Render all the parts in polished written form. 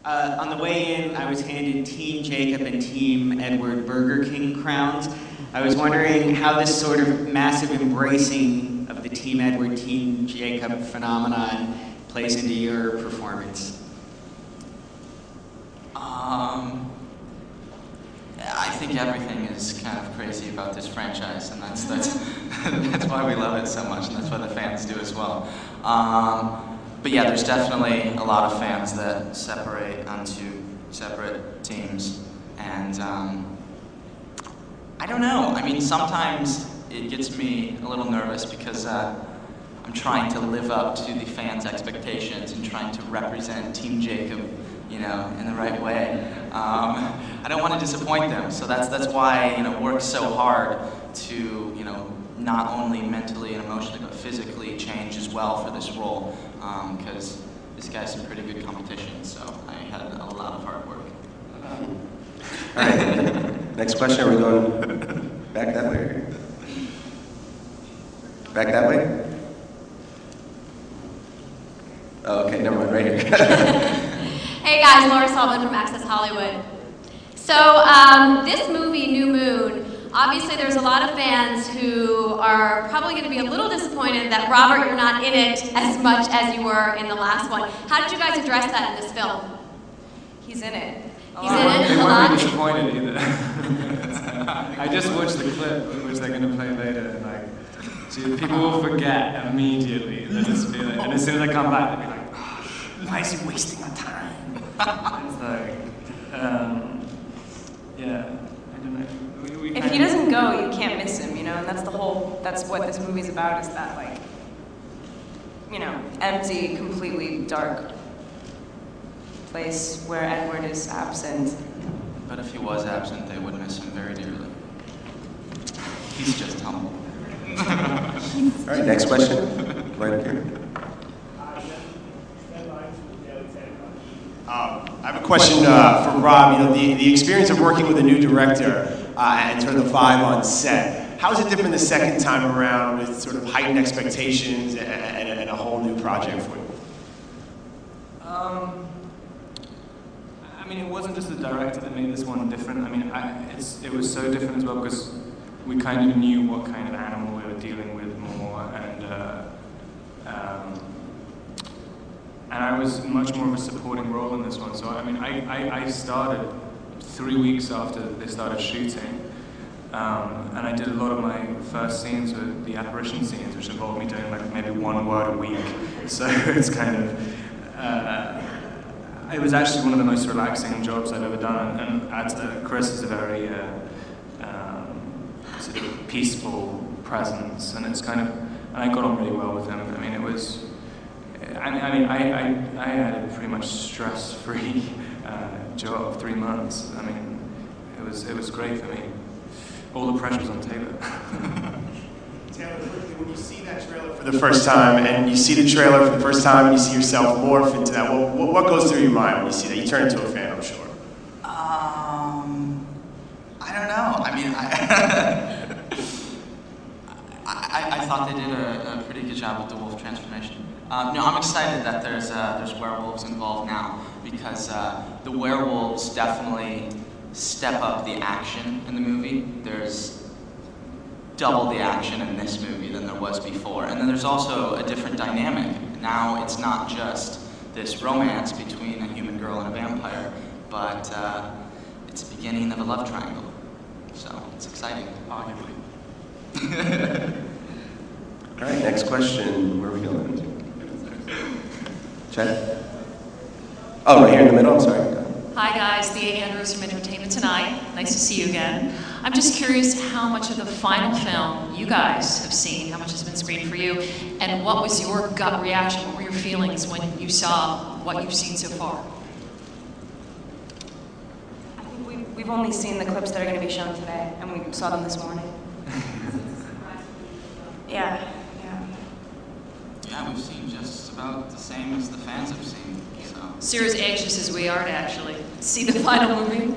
On the way in, I was handed Team Jacob and Team Edward Burger King crowns. I was wondering how this sort of massive embracing of the Team Edward, Team Jacob phenomenon plays into your performance. I think everything is kind of crazy about this franchise, and that's that's why we love it so much, and that's why the fans do as well. But yeah, there's definitely a lot of fans that separate onto separate teams, and I don't know. I mean, sometimes it gets me a little nervous because I'm trying to live up to the fans' expectations and trying to represent Team Jacob, you know, in the right way. I don't want to disappoint them, so that's why, you know, work so hard to, you know, not only mentally and emotionally but physically change as well for this role, because this guy's some pretty good competition. So I had a lot of hard work. All right. Next question. Are we going back that way? Back that way? Oh, okay. Never mind. Right here. Hey guys, Laura Sullivan from Access Hollywood. So this movie, New Moon, obviously there's a lot of fans who are probably going to be a little disappointed that, Robert, you're not in it as much as you were in the last one. How did you guys address that in this film? He's in it. He's in it They a won't lot? be disappointed either. I just watched the clip, which they're going to play later, and like, see, people will forget immediately. They'll just be like, and as soon as I come back, they'll be like, oh, why is he wasting my time? It's like, yeah, I don't know. If he doesn't go, you can't miss him, you know, and that's what this movie's about, is that, like, you know, empty, completely dark place where Edward is absent. But if he was absent, they would miss him very dearly. He's just humble. All right. Next question. Right up here. I have a question for Rob. You know, the experience of working with a new director and sort of the vibe on set. How is it different the second time around with sort of heightened expectations and a whole new project for you? I mean, it wasn't just the director that made this one different. I mean, it was so different as well because we kind of knew what kind of animal we were dealing with more, and I was much more of a supporting role in this one. So I mean, I started 3 weeks after they started shooting, and I did a lot of my first scenes with the apparition scenes, which involved me doing like maybe 1 word a week. So it's kind of, it was actually one of the most relaxing jobs I've ever done, and Chris is a very sort of peaceful presence, and it's kind of, and I got on really well with him. I mean, it was, I had a pretty much stress-free job, 3 months. I mean, it was great for me. All the pressure's on Taylor. Taylor, when you see that trailer for the first time, and you see the trailer for the first time, and you see yourself morph into that, what goes through your mind when you see that? You turn into a fan, I'm sure. I don't know. I mean, I thought they did a pretty good job with the wolf transformation. No, I'm excited that there's werewolves involved now, because the werewolves definitely step up the action in the movie. There's double the action in this movie than there was before. And then there's also a different dynamic. Now it's not just this romance between a human girl and a vampire, but it's the beginning of a love triangle. So it's exciting, arguably. All right. Next question. Where are we going? Chad? Oh, right here in the middle. I'm sorry. Hi guys, Thea Andrews from Entertainment Tonight. Nice to see you again. I'm just curious how much of the final film you guys have seen, how much has been screened for you, and what was your gut reaction, what were your feelings when you saw what you've seen so far? I think we've only seen the clips that are going to be shown today, and we saw them this morning. Yeah. Yeah, we've seen just about the same as the fans have seen. So you're as anxious as we are to actually see the final movie?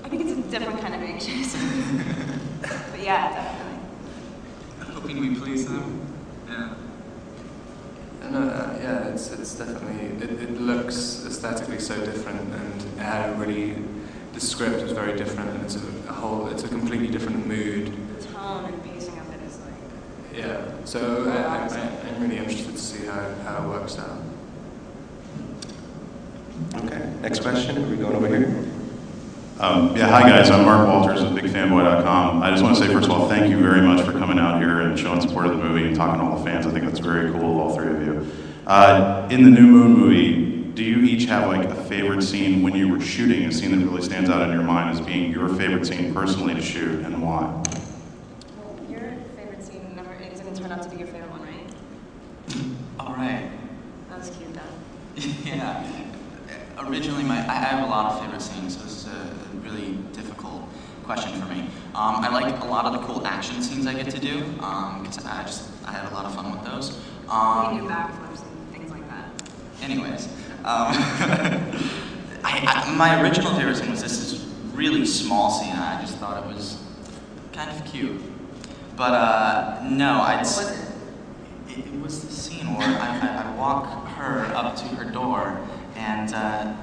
I think it's a different kind of anxious. But yeah, definitely. Hoping we please them. Yeah. Yeah, it's definitely, it looks aesthetically so different, and it had a really, the script was very different, and it's it's a completely different mood. The tone and pacing of it is like... Yeah, so I'm really interested to see how it works out. Okay, next question. Are we going over here? Yeah, hi guys, I'm Mark Walters of BigFanboy.com. I just want to say, first of all, thank you very much for coming out here and showing support of the movie and talking to all the fans. I think that's very cool, all three of you. In the New Moon movie, do you each have like a favorite scene when you were shooting, a scene that really stands out in your mind as being your favorite scene personally to shoot, and why? Well, your favorite scene it didn't turn out to be your favorite one, right? All right. That was cute, though. Yeah. Originally, I have a lot of favorite scenes, so this is a really difficult question for me. I like a lot of the cool action scenes I get to do, because I had a lot of fun with those. You do backflips and things like that. Anyways, my original favorite scene was this really small scene. I just thought it was kind of cute. But no, What was it? It was the scene where I walk her up to her door and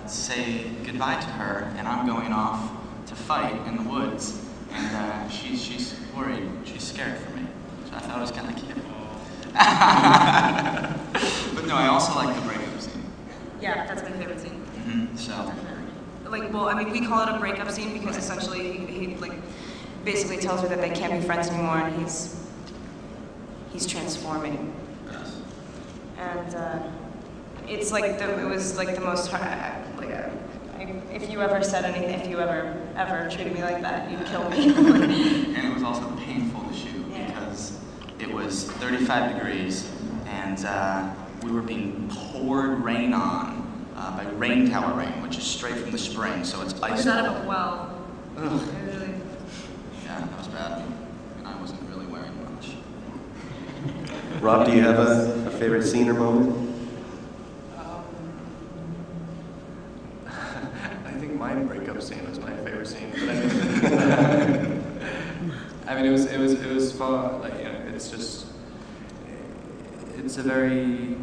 say goodbye to her, and I'm going off to fight in the woods, and she's worried, she's scared for me, so I thought it was kind of cute. But no, I also like the breakup scene. Yeah, that's my favorite scene. So. Like, well, I mean, we call it a breakup scene because essentially he like basically tells her that they can't be friends anymore, and he's transforming. Yes. And it's like it was like the most if you ever said anything, if you ever treated me like that, you'd kill me. And it was also painful to shoot because it was 35 degrees, and we were being poured rain on by rain tower rain, which is straight from the spring, so it's ice. It was out of a well. Ugh. Really... Yeah, that was bad. And I wasn't really wearing much. Rob, do you have a favorite scene or moment? I think my breakup scene was my favorite scene. But I mean, it was far, like, you know, it's a very,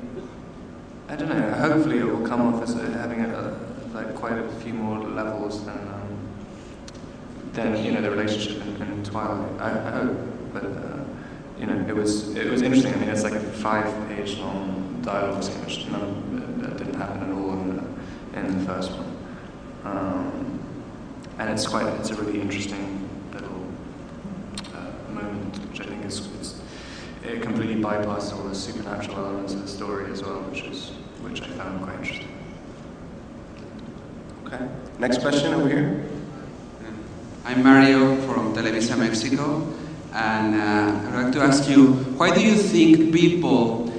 I don't know, hopefully it will come off as having like quite a few more levels than you know, the relationship in Twilight. I hope, but you know, it was interesting. I mean, it's like a 5-page long dialogue scene, which that didn't happen at all in the first one. And it's a really interesting little moment, which I think it completely bypasses all the supernatural elements of the story as well, which I found quite interesting. Okay. Next question over here. I'm Mario from Televisa Mexico, and I'd like to ask you, why do you think people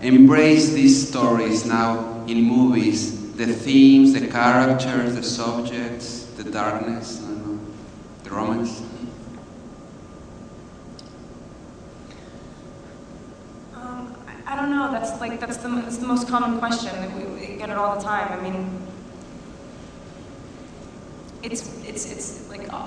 embrace these stories now in movies? The themes, the characters, the subjects, the darkness, I don't know, the romance? I don't know. That's the most common question that we get it all the time. I mean, it's like I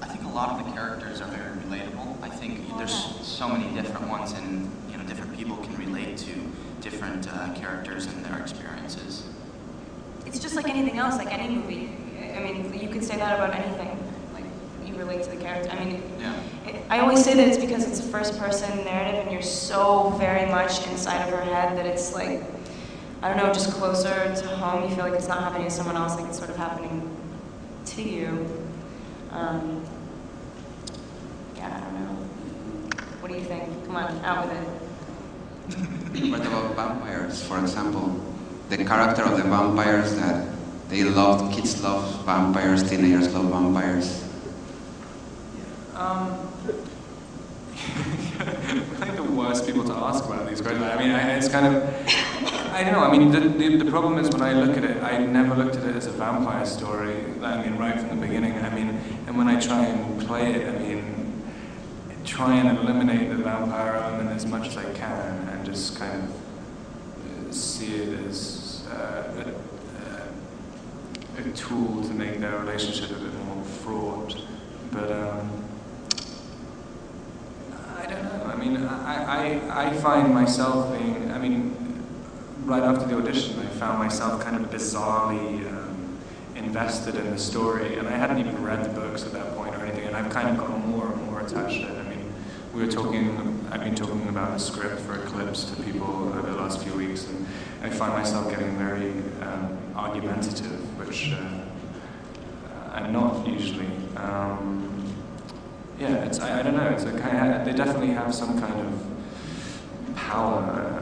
think a lot of the characters are very relatable. I think there's so many different ones, and you know, different people can relate to different characters and their experiences. It's just like anything else, like any movie. I mean, you could say that about anything. Like, you relate to the character. I mean, I always say that it's because it's a first-person narrative, and you're so very much inside of her head that it's like, I don't know, just closer to home. You feel like it's not happening to someone else, like it's sort of happening to you. Yeah, I don't know. What do you think? Come on, out with it. What about vampires, for example? The character of the vampires, that they love, kids love vampires, teenagers love vampires. I think the worst people to ask about these questions. I mean, it's kind of, I don't know. I mean, the problem is when I look at it, I never looked at it as a vampire story. I mean, right from the beginning. I mean, and when I try and play it, I mean, try and eliminate the vampire element as much as I can, and just kind of see it as a tool to make their relationship a bit more fraught. But I don't know. I mean, mean, I find myself being, I mean, right after the audition, I found myself kind of bizarrely invested in the story, and I hadn't even read the books at that point or anything, and I've kind of gotten more and more attached to it. I mean, I've been talking about the script for Eclipse to people over the last few weeks, and I find myself getting very argumentative, which I'm not usually. Yeah, I don't know. It's a kind of, they definitely have some kind of power